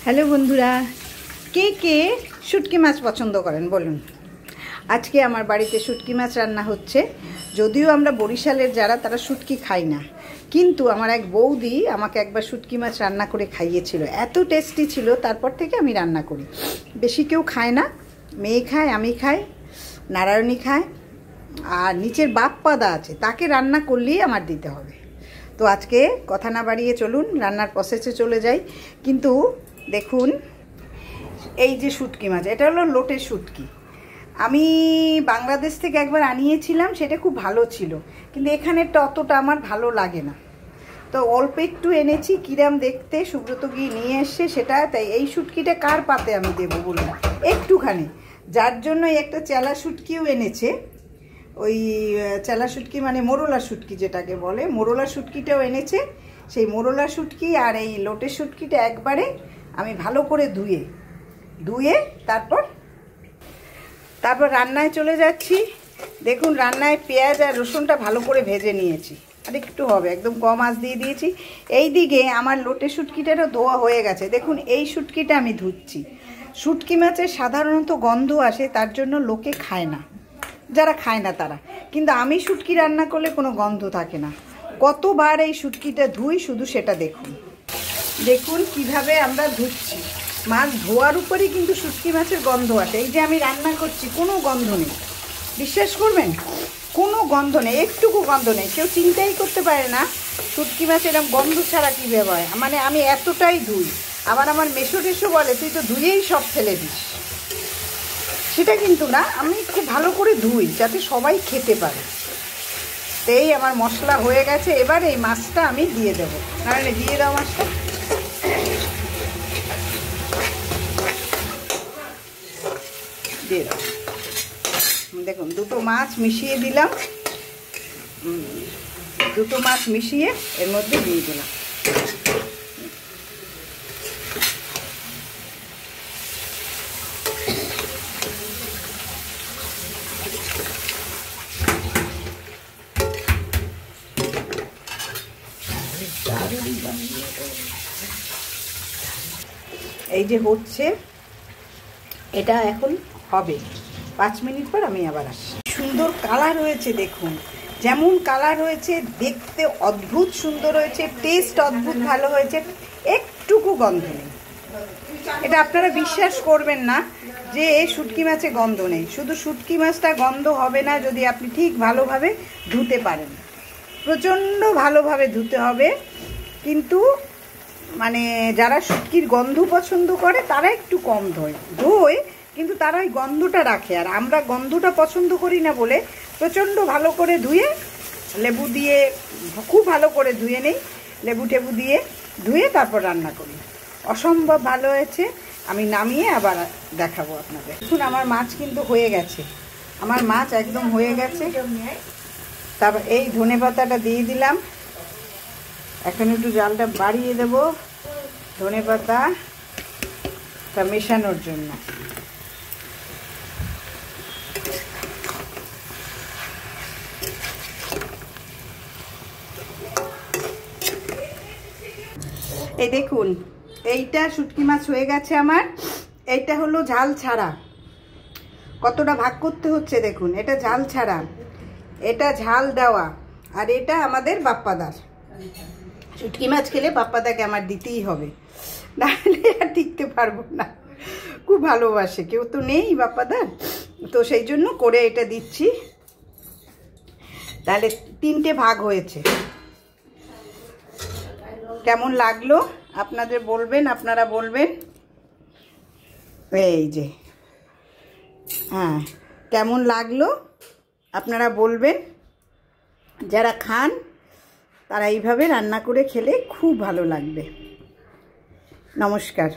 Hello বন্ধুরা, কে কে শুটকি মাছ পছন্দ করেন বলুন। আজকে আমার বাড়িতে শুটকি মাছ রান্না হচ্ছে। যদিও আমরা বরিশালের যারা তারা শুটকি খাই না, কিন্তু আমার এক বৌদি আমাকে একবার শুটকি মাছ রান্না করে খাইয়েছিল, এত টেস্টি ছিল। তারপর থেকে আমি রান্না করি। বেশি কেউ খায় না, মেয়ে খায়, আমি খাই, নারায়ণী খায়, আর নিচের বাপ্পাদা আছে, তাকে রান্না করলেই আমার দিতে হবে। তো আজকে কথা না বাড়িয়ে চলুন রান্নার প্রসেসে চলে যাই। কিন্তু দেখুন, এই যে শুটকি মাছ, এটা হলো লোটের শুটকি। আমি বাংলাদেশ থেকে একবার আনিয়েছিলাম, সেটা খুব ভালো ছিল, কিন্তু এখানেরটা অতটা আমার ভালো লাগে না। তো অল্প একটু এনেছি, কিরাম দেখতে সুব্রত গিয়ে নিয়ে এসছে সেটা। তাই এই শুটকিটা কার পাতে আমি দেবো বলুন, একটুখানি। যার জন্য একটা চেলা শুটকিও এনেছে, ওই চেলা শুটকি মানে মোরলা শুটকি যেটাকে বলে, মোরলা শুটকিটাও এনেছে। সেই মোরলা শুটকি আর এই লোটের শুটকিটা একবারে আমি ভালো করে ধুয়ে তারপর রান্নায় চলে যাচ্ছি। দেখুন, রান্নায় পেঁয়াজ আর রসুনটা ভালো করে ভেজে নিয়েছি, আর একটু হবে, একদম কম আঁচ দিয়ে দিয়েছি। এই দিকে আমার লোটের শুটকিটারও ধোয়া হয়ে গেছে। দেখুন, এই শুটকিটা আমি ধুচ্ছি। শুটকি মাছের সাধারণত গন্ধ আসে, তার জন্য লোকে খায় না, যারা খায় না তারা। কিন্তু আমি শুটকি রান্না করলে কোনো গন্ধ থাকে না। কতবার এই শুটকিটা ধুই শুধু সেটা দেখুন। দেখুন কিভাবে আমরা ধুচ্ছি। মাছ ধোয়ার উপরেই কিন্তু শুটকি মাছের গন্ধ আসে। এই যে আমি রান্না করছি, কোনো গন্ধ নেই, বিশ্বাস করবেন, কোনো গন্ধ নেই, একটুকু গন্ধ নেই। কেউ চিন্তাই করতে পারে না শুটকি মাছ এরকম গন্ধ ছাড়া কীভাবে হয়। মানে আমি এতটাই ধুই। আবার আমার মেশো বলে, তুই তো ধুয়েই সব ফেলে দিস। সেটা কিন্তু না, আমি খুব ভালো করে ধুই যাতে সবাই খেতে পারে। তো এই আমার মশলা হয়ে গেছে, এবার এই মাছটা আমি দিয়ে দেবো। নাহলে দিয়ে দাও মাছটা। দিয়ে দাও। দেখুন, দুটো মাছ মিশিয়ে দিলাম, দুটো মাছ মিশিয়ে এর মধ্যে দিয়ে দিলাম। এই যে হচ্ছে, এটা এখন হবে। 5 মিনিট পর আমি আবার আসি। সুন্দর কালার হয়েছে দেখুন, যেমন কালার হয়েছে, দেখতে অদ্ভুত সুন্দর হয়েছে, টেস্ট অদ্ভুত ভালো হয়েছে, একটুকু গন্ধ নেই। এটা আপনারা বিশ্বাস করবেন না যে শুটকি মাছে গন্ধ নেই। শুধু শুটকি মাছটা গন্ধ হবে না যদি আপনি ঠিক ভালোভাবে ধুতে পারেন। প্রচণ্ড ভালোভাবে ধুতে হবে। কিন্তু মানে যারা শুটকির গন্ধ পছন্দ করে তারা একটু কম ধোয়, কিন্তু তারা ওই গন্ধটা রাখে। আর আমরা গন্ধটা পছন্দ করি না বলে প্রচণ্ড ভালো করে ধুয়ে, লেবু দিয়ে খুব ভালো করে ধুয়ে নেই, লেবু টেবু দিয়ে ধুয়ে তারপর রান্না করি। অসম্ভব ভালো হয়েছে। আমি নামিয়ে আবার দেখাবো আপনাদের। দেখুন, আমার মাছ কিন্তু হয়ে গেছে, আমার মাছ একদম হয়ে গেছে। তারপর এই ধনেপাতাটা দিয়ে দিলাম। এখন একটু জালটা বাড়িয়ে দেব ধনেপাতাটা মেশানোর জন্য। এই দেখুন, এইটা শুটকি মাছ হয়ে গেছে আমার। এইটা হলো ঝাল ছাড়া। কতটা ভাগ করতে হচ্ছে দেখুন, এটা ঝাল ছাড়া, এটা ঝাল দেওয়া, আর এটা আমাদের বাপ্পাদার। শুটকি মাছ খেলে বাপ্পাদাকে আমার দিতেই হবে, নাহলে আর টিকতে পারবো না। খুব ভালোবাসে, কেউ তো নেই বাপ্পাদার, তো সেই জন্য করে এটা দিচ্ছি। তাহলে 3টে ভাগ হয়েছে। কেমন লাগলো আপনাদের বলবেন, আপনারা বলবেন। এই যে, হ্যাঁ, কেমন লাগলো আপনারা বলবেন। যারা খান তারা এইভাবে রান্না করে খেলে খুব ভালো লাগবে। নমস্কার।